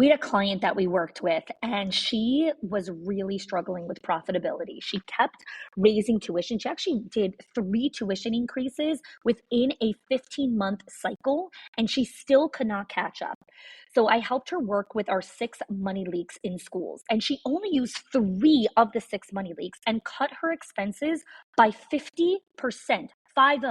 We had a client that we worked with, and she was really struggling with profitability. She kept raising tuition. She actually did 3 tuition increases within a 15-month cycle, and she still could not catch up. So I helped her work with our 6 money leaks in schools, and she only used 3 of the 6 money leaks and cut her expenses by 50%. 50.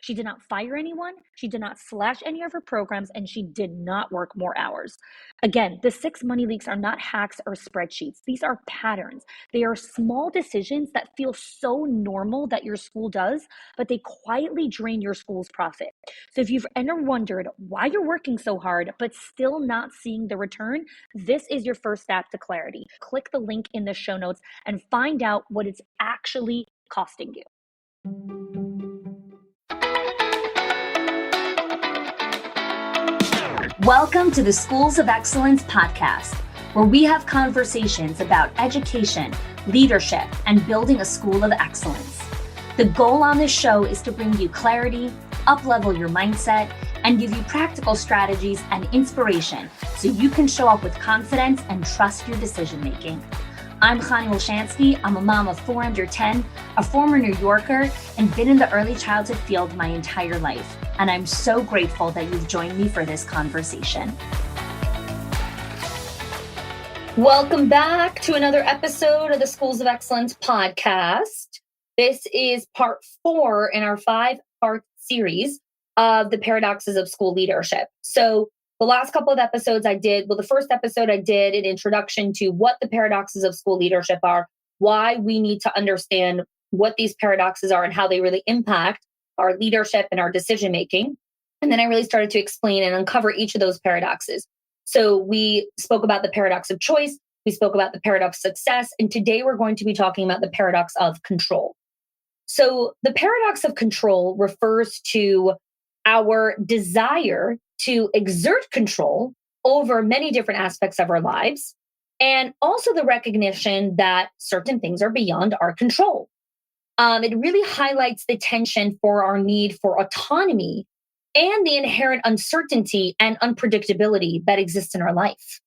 She did not fire anyone. She did not slash any of her programs, and she did not work more hours. Again, the 6 money leaks are not hacks or spreadsheets. These are patterns. They are small decisions that feel so normal that your school does, but they quietly drain your school's profit. So if you've ever wondered why you're working so hard, but still not seeing the return, this is your first step to clarity. Click the link in the show notes and find out what it's actually costing you. Welcome to the Schools of Excellence podcast, where we have conversations about education, leadership, and building a school of excellence. The goal on this show is to bring you clarity, up-level your mindset, and give you practical strategies and inspiration so you can show up with confidence and trust your decision-making. I'm Chani Wolshansky. I'm a mom of 4 under 10, a former New Yorker, and been in the early childhood field my entire life. And I'm so grateful that you've joined me for this conversation. Welcome back to another episode of the Schools of Excellence podcast. This is part 4 in our 5-part series of the paradoxes of school leadership. So the last couple of episodes the first episode I did an introduction to what the paradoxes of school leadership are, why we need to understand what these paradoxes are and how they really impact our leadership and our decision-making. And then I really started to explain and uncover each of those paradoxes. So we spoke about the paradox of choice, we spoke about the paradox of success, and today we're going to be talking about the paradox of control. So the paradox of control refers to our desire to exert control over many different aspects of our lives, and also the recognition that certain things are beyond our control. It really highlights the tension for our need for autonomy and the inherent uncertainty and unpredictability that exists in our life.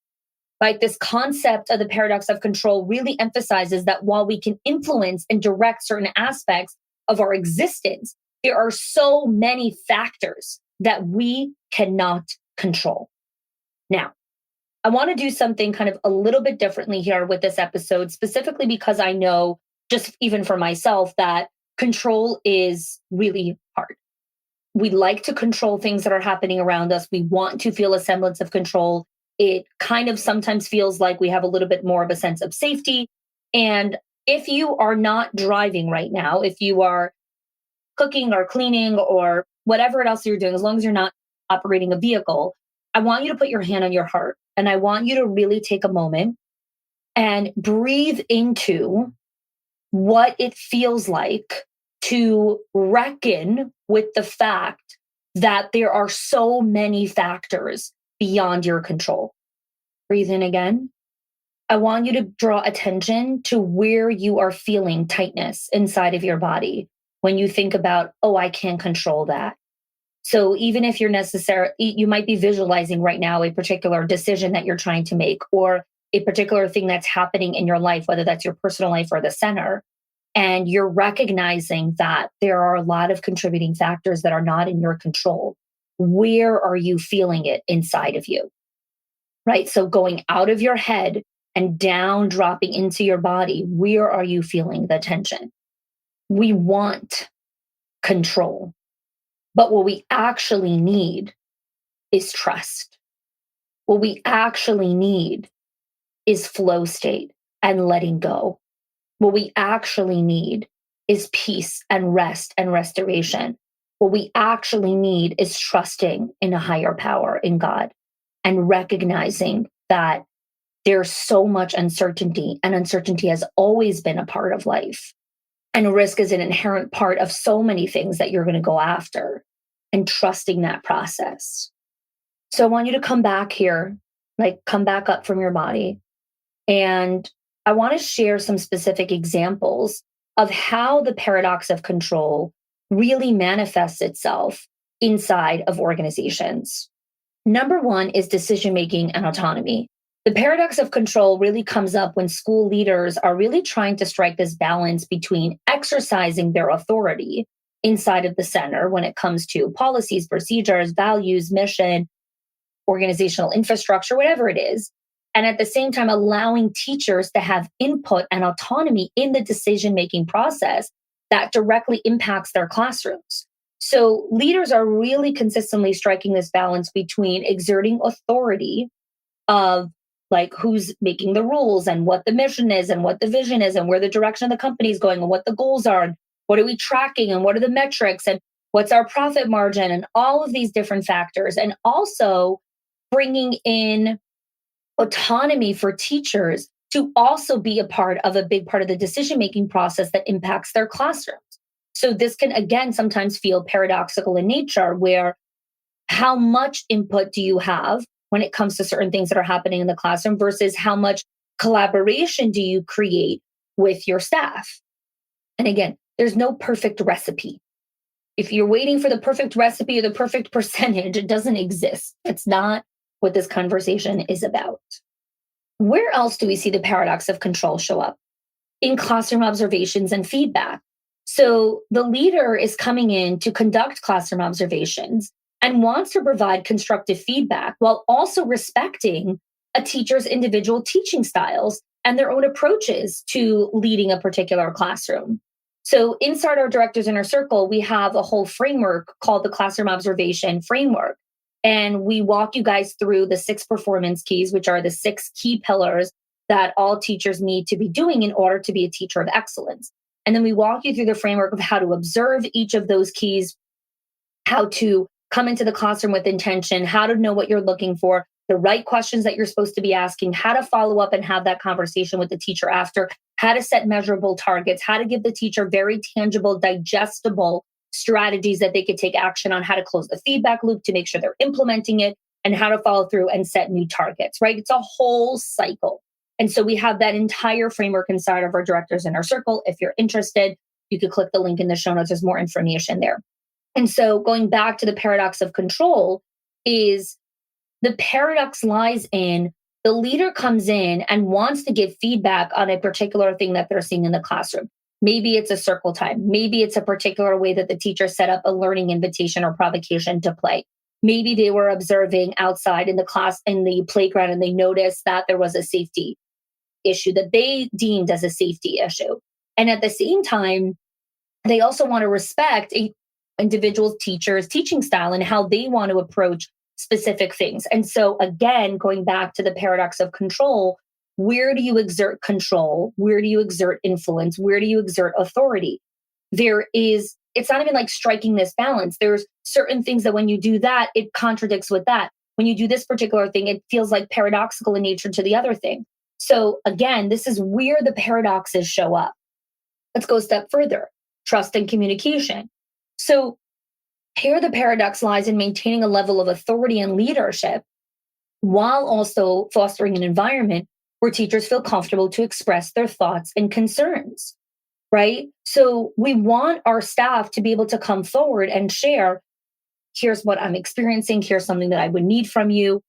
Right? This concept of the paradox of control really emphasizes that while we can influence and direct certain aspects of our existence, there are so many factors that we cannot control. Now, I want to do something kind of a little bit differently here with this episode, specifically because I know, just even for myself, that control is really hard. We like to control things that are happening around us. We want to feel a semblance of control. It kind of sometimes feels like we have a little bit more of a sense of safety. And if you are not driving right now, if you are cooking or cleaning or whatever else you're doing, as long as you're not operating a vehicle, I want you to put your hand on your heart. And I want you to really take a moment and breathe into what it feels like to reckon with the fact that there are so many factors beyond your control. Breathe in again. I want you to draw attention to where you are feeling tightness inside of your body when you think about, oh, I can't control that. So even if you might be visualizing right now a particular decision that you're trying to make, or a particular thing that's happening in your life, whether that's your personal life or the center, and you're recognizing that there are a lot of contributing factors that are not in your control. Where are you feeling it inside of you? Right? So going out of your head and down, dropping into your body, where are you feeling the tension? We want control, but what we actually need is trust. What we actually need is flow state and letting go. What we actually need is peace and rest and restoration. What we actually need is trusting in a higher power, in God, and recognizing that there's so much uncertainty, and uncertainty has always been a part of life. And risk is an inherent part of so many things that you're going to go after, and trusting that process. So I want you to come back here, come back up from your body. And I want to share some specific examples of how the paradox of control really manifests itself inside of organizations. Number one is decision-making and autonomy. The paradox of control really comes up when school leaders are really trying to strike this balance between exercising their authority inside of the center when it comes to policies, procedures, values, mission, organizational infrastructure, whatever it is. And at the same time, allowing teachers to have input and autonomy in the decision making process that directly impacts their classrooms. So leaders are really consistently striking this balance between exerting authority of like who's making the rules and what the mission is and what the vision is and where the direction of the company is going and what the goals are and what are we tracking and what are the metrics and what's our profit margin and all of these different factors, and also bringing in autonomy for teachers to also be a part of a big part of the decision making process that impacts their classrooms. So this can again sometimes feel paradoxical in nature, where how much input do you have when it comes to certain things that are happening in the classroom versus how much collaboration do you create with your staff? And again, there's no perfect recipe. If you're waiting for the perfect recipe or the perfect percentage, it doesn't exist. It's not what this conversation is about. Where else do we see the paradox of control show up? In classroom observations and feedback. So the leader is coming in to conduct classroom observations and wants to provide constructive feedback while also respecting a teacher's individual teaching styles and their own approaches to leading a particular classroom. So inside our Directors Inner Circle, we have a whole framework called the Classroom Observation Framework. And we walk you guys through the 6 performance keys, which are the 6 key pillars that all teachers need to be doing in order to be a teacher of excellence. And then we walk you through the framework of how to observe each of those keys, how to come into the classroom with intention, how to know what you're looking for, the right questions that you're supposed to be asking, how to follow up and have that conversation with the teacher after, how to set measurable targets, how to give the teacher very tangible, digestible strategies that they could take action on, how to close the feedback loop to make sure they're implementing it, and how to follow through and set new targets, right? It's a whole cycle. And so we have that entire framework inside of our Directors Inner Circle. If you're interested, you could click the link in the show notes. There's more information there. And so going back to the paradox of control, is the paradox lies in the leader comes in and wants to give feedback on a particular thing that they're seeing in the classroom. Maybe it's a circle time. Maybe it's a particular way that the teacher set up a learning invitation or provocation to play. Maybe they were observing outside in the class, in the playground, and they noticed that there was a safety issue that they deemed as a safety issue. And at the same time, they also want to respect a individual teacher's teaching style and how they want to approach specific things. And so again, going back to the paradox of control, where do you exert control? Where do you exert influence? Where do you exert authority? It's not even like striking this balance. There's certain things that when you do that, it contradicts with that. When you do this particular thing, it feels like paradoxical in nature to the other thing. So again, this is where the paradoxes show up. Let's go a step further. Trust and communication. So here the paradox lies in maintaining a level of authority and leadership while also fostering an environment where teachers feel comfortable to express their thoughts and concerns, right? So we want our staff to be able to come forward and share, here's what I'm experiencing, here's something that I would need from you,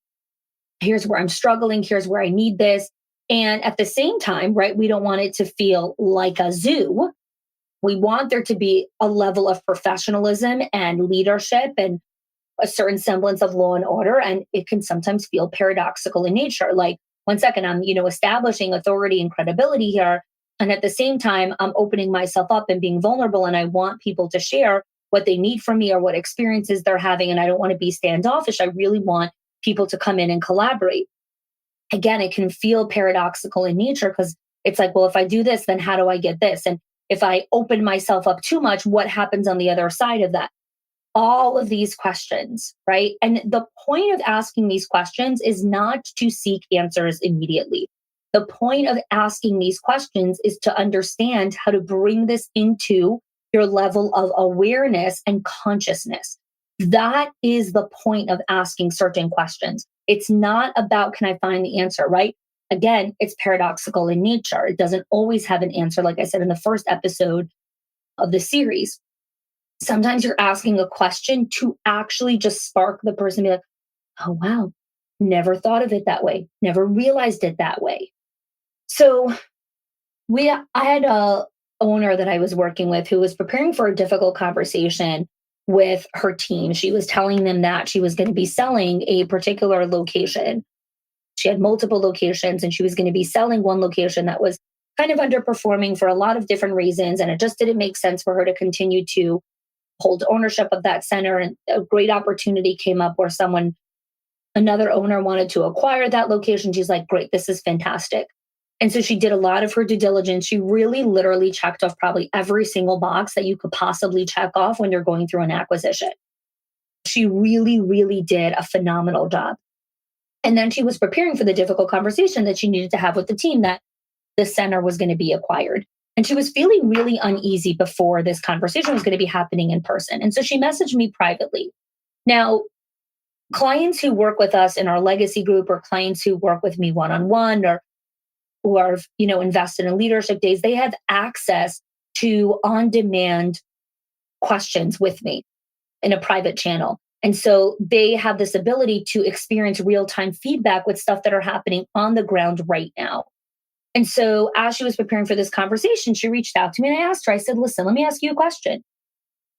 here's where I'm struggling, here's where I need this. And at the same time, right, we don't want it to feel like a zoo. We want there to be a level of professionalism and leadership and a certain semblance of law and order. And it can sometimes feel paradoxical in nature. Like, one second, I'm, establishing authority and credibility here. And at the same time, I'm opening myself up and being vulnerable. And I want people to share what they need from me or what experiences they're having. And I don't want to be standoffish. I really want people to come in and collaborate. Again, it can feel paradoxical in nature because it's like, well, if I do this, then how do I get this? And if I open myself up too much, what happens on the other side of that? All of these questions, right? And the point of asking these questions is not to seek answers immediately. The point of asking these questions is to understand how to bring this into your level of awareness and consciousness. That is the point of asking certain questions. It's not about, can I find the answer, right? Again, it's paradoxical in nature. It doesn't always have an answer, like I said in the first episode of the series. Sometimes you're asking a question to actually just spark the person, be like, oh, wow, Never thought of it that way. Never realized it that way. So I had a owner that I was working with who was preparing for a difficult conversation with her team. She was telling them that she was going to be selling a particular location. She had multiple locations and she was going to be selling one location that was kind of underperforming for a lot of different reasons. And it just didn't make sense for her to continue to hold ownership of that center. And a great opportunity came up where another owner wanted to acquire that location. She's like, great, this is fantastic. And so she did a lot of her due diligence. She really literally checked off probably every single box that you could possibly check off when you're going through an acquisition. She really, really did a phenomenal job. And then she was preparing for the difficult conversation that she needed to have with the team that the center was going to be acquired. And she was feeling really uneasy before this conversation was going to be happening in person. And so she messaged me privately. Now, clients who work with us in our legacy group or clients who work with me one-on-one or who are, invested in leadership days, they have access to on-demand questions with me in a private channel. And so they have this ability to experience real-time feedback with stuff that are happening on the ground right now. And so as she was preparing for this conversation, she reached out to me and I asked her, I said, listen, let me ask you a question.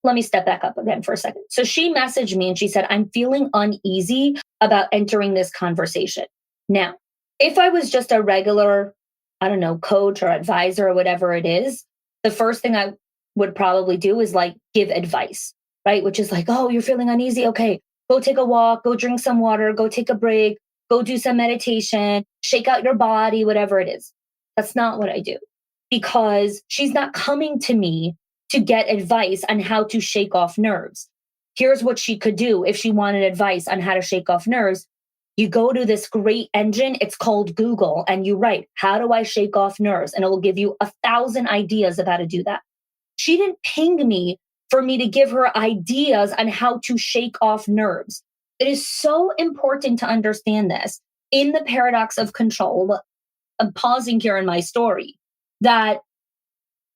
Let me step back up again for a second. So she messaged me and she said, I'm feeling uneasy about entering this conversation. Now, if I was just a regular, coach or advisor or whatever it is, the first thing I would probably do is like give advice, right? Which is like, oh, you're feeling uneasy. Okay, go take a walk, go drink some water, go take a break, go do some meditation, shake out your body, whatever it is. That's not what I do because she's not coming to me to get advice on how to shake off nerves. Here's what she could do if she wanted advice on how to shake off nerves. You go to this great engine, it's called Google, and you write, how do I shake off nerves? And it will give you 1,000 ideas of how to do that. She didn't ping me for me to give her ideas on how to shake off nerves. It is so important to understand this in the paradox of control. I'm pausing here in my story that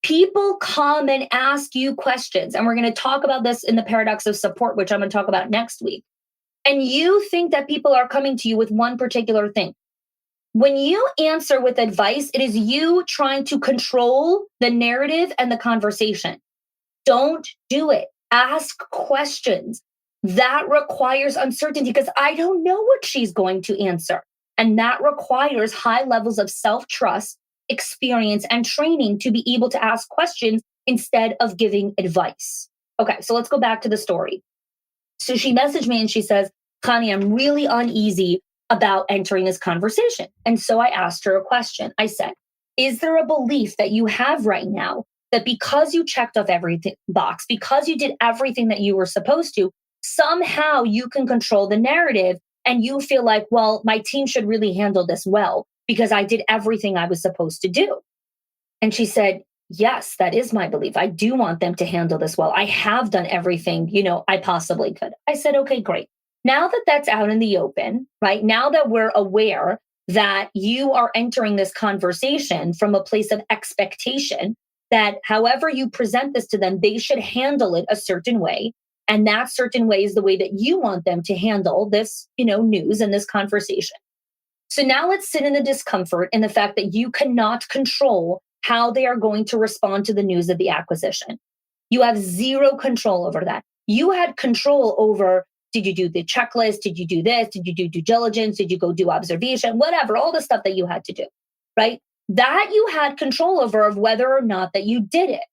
people come and ask you questions. And we're going to talk about this in the paradox of support, which I'm going to talk about next week. And you think that people are coming to you with one particular thing. When you answer with advice, it is you trying to control the narrative and the conversation. Don't do it. Ask questions. That requires uncertainty because I don't know what she's going to answer. And that requires high levels of self-trust, experience, and training to be able to ask questions instead of giving advice. Okay, so let's go back to the story. So she messaged me and she says, Connie, I'm really uneasy about entering this conversation. And so I asked her a question. I said, is there a belief that you have right now that because you checked off everything box, because you did everything that you were supposed to, somehow you can control the narrative and you feel like, well, my team should really handle this well because I did everything I was supposed to do? And she said, yes, that is my belief. I do want them to handle this well. I have done everything, I possibly could. I said, okay, great. Now that that's out in the open, right? Now that we're aware that you are entering this conversation from a place of expectation, that however you present this to them, they should handle it a certain way. And that certain way is the way that you want them to handle this, news and this conversation. So now let's sit in the discomfort in the fact that you cannot control how they are going to respond to the news of the acquisition. You have zero control over that. You had control over, did you do the checklist? Did you do this? Did you do due diligence? Did you go do observation? Whatever, all the stuff that you had to do, right? That you had control over of whether or not that you did it.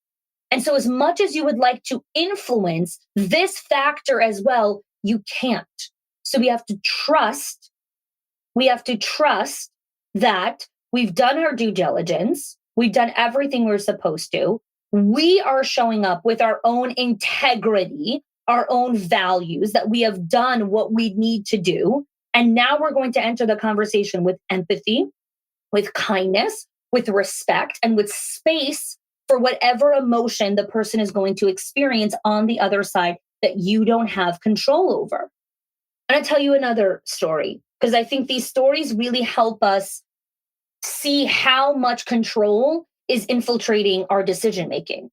And so as much as you would like to influence this factor as well, you can't. So we have to trust that we've done our due diligence. We've done everything we're supposed to. We are showing up with our own integrity, our own values, that we have done what we need to do. And now we're going to enter the conversation with empathy, with kindness, with respect, and with space for whatever emotion the person is going to experience on the other side that you don't have control over. I'm going to tell you another story because I think these stories really help us see how much control is infiltrating our decision making.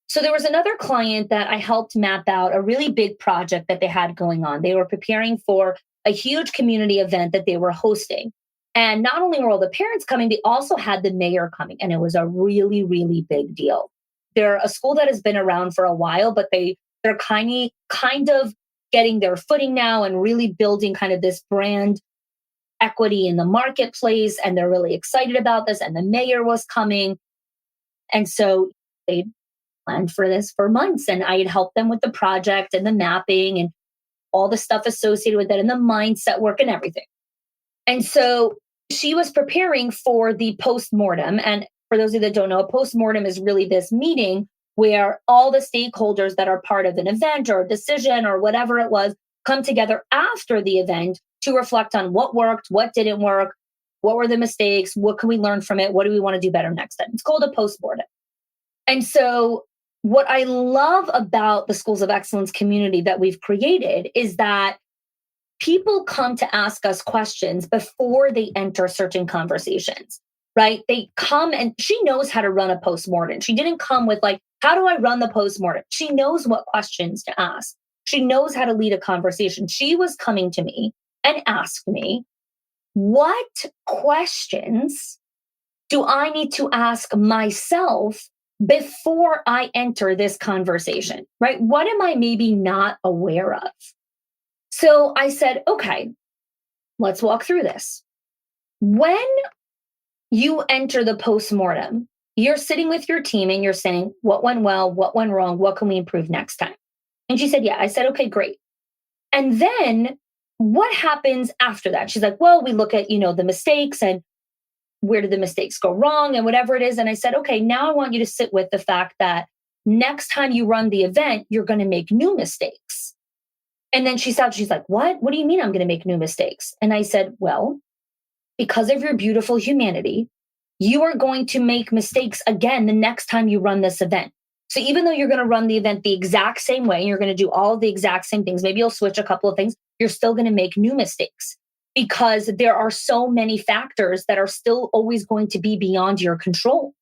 So there was another client that I helped map out a really big project that they had going on. They were preparing for a huge community event that they were hosting. And not only were all the parents coming, they also had the mayor coming. And it was a really, really big deal. They're a school that has been around for a while, but they're kind of getting their footing now and really building kind of this brand equity in the marketplace. And they're really excited about this. And the mayor was coming. And so they planned for this for months. And I had helped them with the project and the mapping and all the stuff associated with it and the mindset work and everything. And so she was preparing for the postmortem. And for those of you that don't know, a postmortem is really this meeting where all the stakeholders that are part of an event or a decision or whatever it was come together after the event to reflect on what worked, what didn't work, what were the mistakes, what can we learn from it, what do we want to do better next time. It's called a postmortem. And so what I love about the Schools of Excellence community that we've created is that people come to ask us questions before they enter certain conversations, right? They come and she knows how to run a postmortem. She didn't come with like, how do I run the postmortem? She knows what questions to ask. She knows how to lead a conversation. She was coming to me and asked me, what questions do I need to ask myself before I enter this conversation, right? What am I maybe not aware of? So I said, okay, let's walk through this. When you enter the postmortem, you're sitting with your team and you're saying, what went well, what went wrong, what can we improve next time? And she said, yeah. I said, okay, great. And then what happens after that? She's like, well, we look at, the mistakes and where did the mistakes go wrong and whatever it is. And I said, okay, now I want you to sit with the fact that next time you run the event, you're going to make new mistakes. And then she's like, what? What do you mean I'm going to make new mistakes? And I said, well, because of your beautiful humanity, you are going to make mistakes again the next time you run this event. So even though you're going to run the event the exact same way, you're going to do all the exact same things, maybe you'll switch a couple of things, you're still going to make new mistakes because there are so many factors that are still always going to be beyond your control.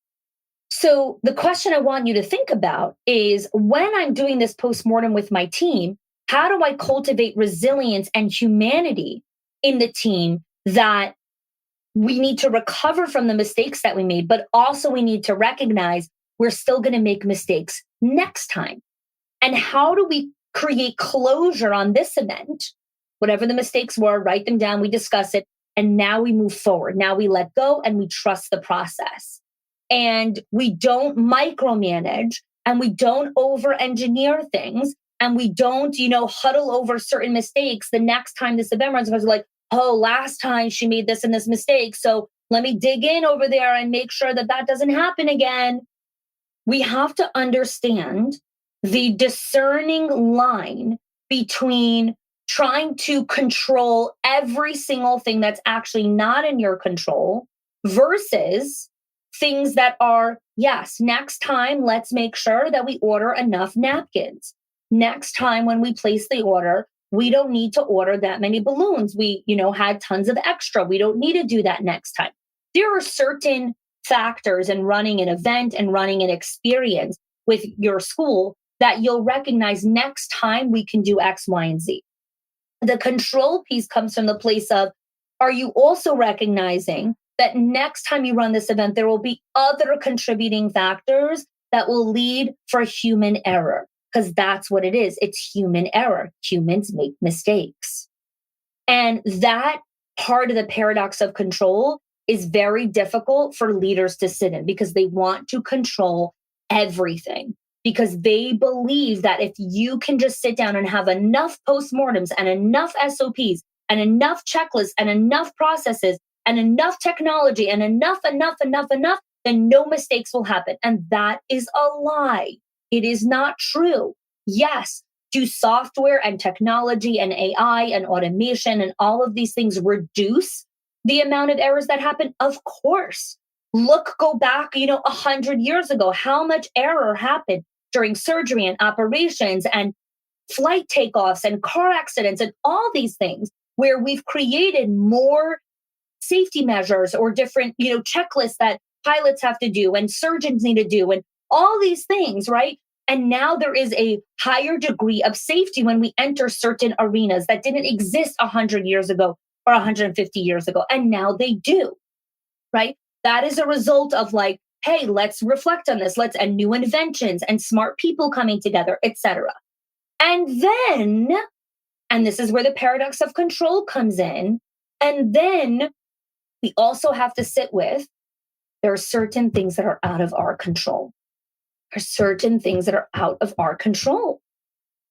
So the question I want you to think about is when I'm doing this postmortem with my team, how do I cultivate resilience and humanity in the team that we need to recover from the mistakes that we made, but also we need to recognize we're still going to make mistakes next time. And how do we create closure on this event? Whatever the mistakes were, write them down, we discuss it, and now we move forward. Now we let go and we trust the process. And we don't micromanage and we don't over-engineer things and we don't, huddle over certain mistakes. The next time this event runs, because like, oh, last time she made this and this mistake. So let me dig in over there and make sure that that doesn't happen again. We have to understand the discerning line between trying to control every single thing that's actually not in your control versus things that are, yes, next time, let's make sure that we order enough napkins. Next time when we place the order, we don't need to order that many balloons. We, had tons of extra. We don't need to do that next time. There are certain factors in running an event and running an experience with your school that you'll recognize next time we can do X, Y, and Z. The control piece comes from the place of, are you also recognizing that next time you run this event, there will be other contributing factors that will lead for human error? Because that's what it is. It's human error. Humans make mistakes. And that part of the paradox of control is very difficult for leaders to sit in because they want to control everything. Because they believe that if you can just sit down and have enough postmortems and enough SOPs and enough checklists and enough processes and enough technology and enough, then no mistakes will happen. And that is a lie. It is not true. Yes, do software and technology and AI and automation and all of these things reduce the amount of errors that happen? Of course. Go back, 100 years ago, how much error happened during surgery and operations and flight takeoffs and car accidents and all these things where we've created more safety measures or different, checklists that pilots have to do and surgeons need to do and all these things, right? And now there is a higher degree of safety when we enter certain arenas that didn't exist 100 years ago or 150 years ago. And now they do, right? That is a result of like, hey, let's reflect on this. And new inventions and smart people coming together, etc. And then, and this is where the paradox of control comes in. And then we also have to sit with, there are certain things that are out of our control. There are certain things that are out of our control.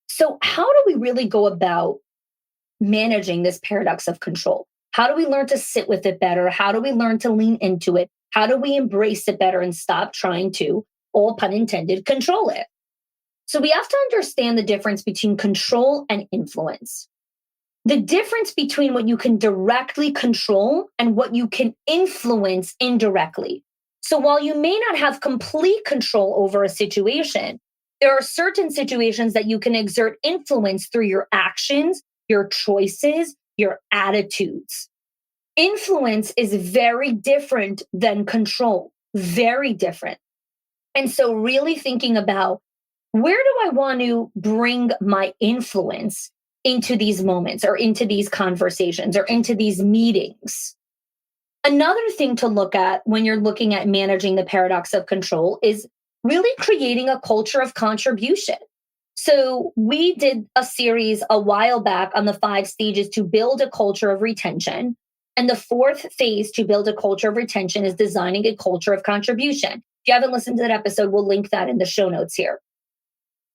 So how do we really go about managing this paradox of control? How do we learn to sit with it better? How do we learn to lean into it? How do we embrace it better and stop trying to, all pun intended, control it? So we have to understand the difference between control and influence. The difference between what you can directly control and what you can influence indirectly. So while you may not have complete control over a situation, there are certain situations that you can exert influence through your actions, your choices, your attitudes. Influence is very different than control, very different. And so really thinking about, where do I want to bring my influence into these moments or into these conversations or into these meetings? Another thing to look at when you're looking at managing the paradox of control is really creating a culture of contribution. So we did a series a while back on the 5 stages to build a culture of retention. And the 4th phase to build a culture of retention is designing a culture of contribution. If you haven't listened to that episode, we'll link that in the show notes here.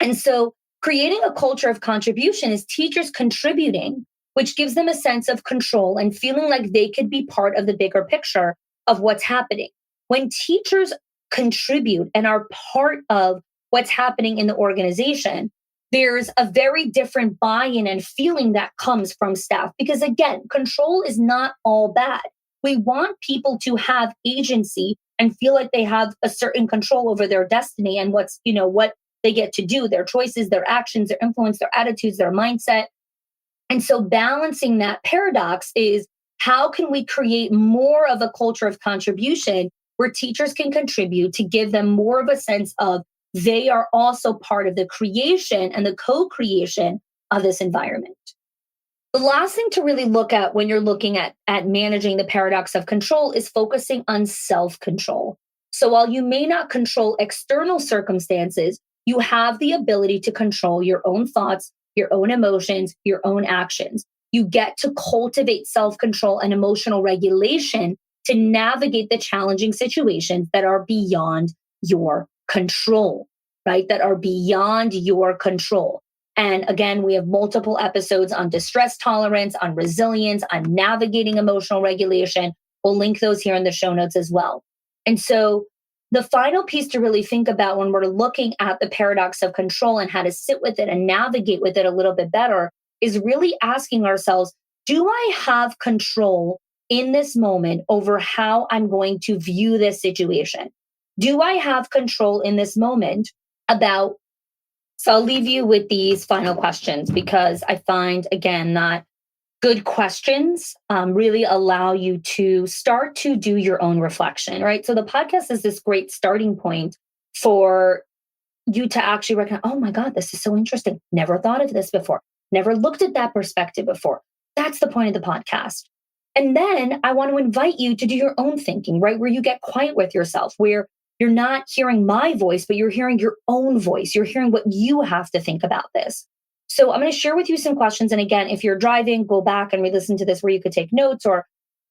And so creating a culture of contribution is teachers contributing, which gives them a sense of control and feeling like they could be part of the bigger picture of what's happening. When teachers contribute and are part of what's happening in the organization, there's a very different buy-in and feeling that comes from staff. Because again, control is not all bad. We want people to have agency and feel like they have a certain control over their destiny and what they get to do, their choices, their actions, their influence, their attitudes, their mindset. And so balancing that paradox is, how can we create more of a culture of contribution where teachers can contribute to give them more of a sense of they are also part of the creation and the co-creation of this environment. The last thing to really look at when you're looking at managing the paradox of control is focusing on self-control. So while you may not control external circumstances, you have the ability to control your own thoughts, your own emotions, your own actions. You get to cultivate self-control and emotional regulation to navigate the challenging situations that are beyond your control, right? That are beyond your control. And again, we have multiple episodes on distress tolerance, on resilience, on navigating emotional regulation. We'll link those here in the show notes as well. And so the final piece to really think about when we're looking at the paradox of control and how to sit with it and navigate with it a little bit better is really asking ourselves, do I have control in this moment over how I'm going to view this situation? Do I have control in this moment about, so I'll leave you with these final questions because I find, again, that good questions really allow you to start to do your own reflection, right? So the podcast is this great starting point for you to actually recognize, oh my God, this is so interesting. Never thought of this before. Never looked at that perspective before. That's the point of the podcast. And then I want to invite you to do your own thinking, right? Where you get quiet with yourself, where you're not hearing my voice, but you're hearing your own voice. You're hearing what you have to think about this. So I'm going to share with you some questions. And again, if you're driving, go back and re-listen to this where you could take notes or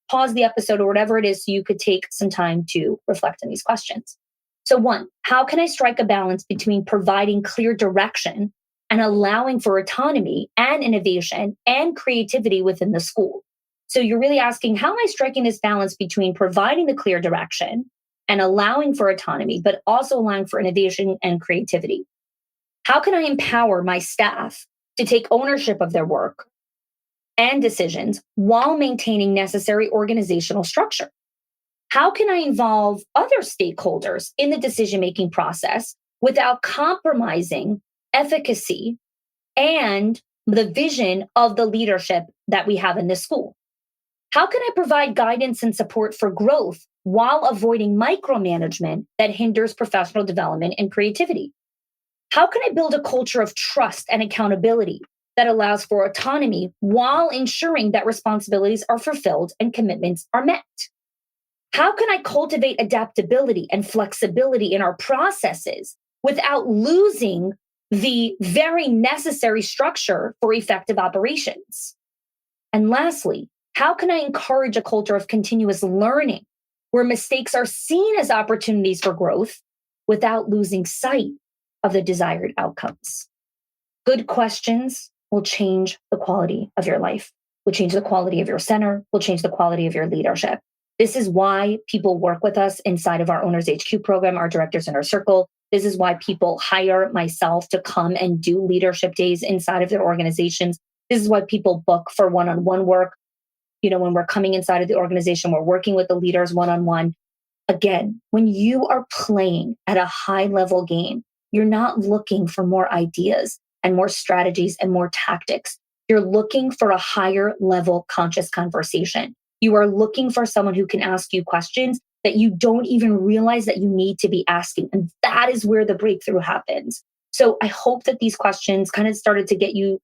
pause the episode or whatever it is so you could take some time to reflect on these questions. So 1, how can I strike a balance between providing clear direction and allowing for autonomy and innovation and creativity within the school? So you're really asking, how am I striking this balance between providing the clear direction and allowing for autonomy, but also allowing for innovation and creativity? How can I empower my staff to take ownership of their work and decisions while maintaining necessary organizational structure? How can I involve other stakeholders in the decision-making process without compromising efficacy and the vision of the leadership that we have in this school? How can I provide guidance and support for growth while avoiding micromanagement that hinders professional development and creativity? How can I build a culture of trust and accountability that allows for autonomy while ensuring that responsibilities are fulfilled and commitments are met? How can I cultivate adaptability and flexibility in our processes without losing the very necessary structure for effective operations? And lastly, how can I encourage a culture of continuous learning where mistakes are seen as opportunities for growth without losing sight of the desired outcomes? Good questions will change the quality of your life, will change the quality of your center, will change the quality of your leadership. This is why people work with us inside of our Owners HQ program, our Directors Inner Circle. This is why people hire myself to come and do leadership days inside of their organizations. This is why people book for one-on-one work. When we're coming inside of the organization, we're working with the leaders one-on-one. Again, when you are playing at a high level game, you're not looking for more ideas and more strategies and more tactics. You're looking for a higher level conscious conversation. You are looking for someone who can ask you questions that you don't even realize that you need to be asking. And that is where the breakthrough happens. So I hope that these questions kind of started to get you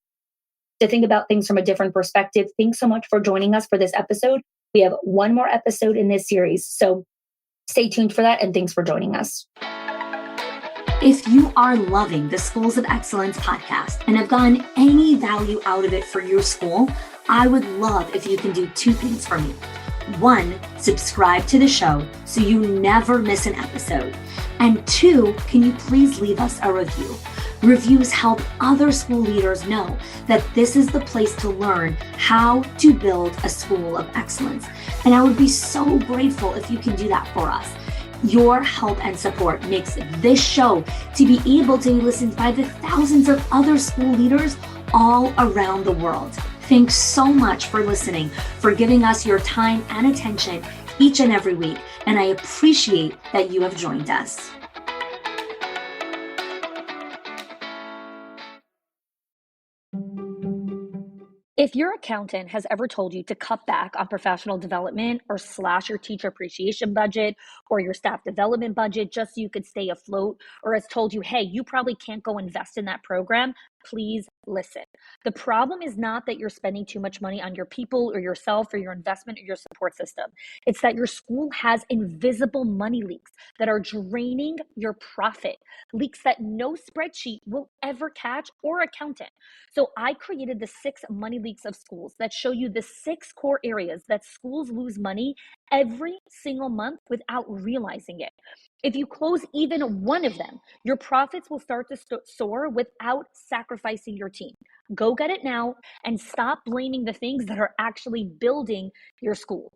to think about things from a different perspective. Thanks so much for joining us for this episode. We have one more episode in this series. So stay tuned for that. And thanks for joining us. If you are loving the Schools of Excellence podcast and have gotten any value out of it for your school, I would love if you can do two things for me. One, subscribe to the show so you never miss an episode. And two, can you please leave us a review? Reviews help other school leaders know that this is the place to learn how to build a school of excellence. And I would be so grateful if you can do that for us. Your help and support makes this show to be able to be listened by the thousands of other school leaders all around the world. Thanks so much for listening, for giving us your time and attention each and every week. And I appreciate that you have joined us. If your accountant has ever told you to cut back on professional development or slash your teacher appreciation budget or your staff development budget just so you could stay afloat, or has told you, hey, you probably can't go invest in that program, please listen. The problem is not that you're spending too much money on your people or yourself or your investment or your support system. It's that your school has invisible money leaks that are draining your profit, leaks that no spreadsheet will ever catch or accountant. So I created the 6 money leaks of schools that show you the 6 core areas that schools lose money every single month without realizing it. If you close even one of them, your profits will start to soar without sacrificing your team. Go get it now and stop blaming the things that are actually building your school.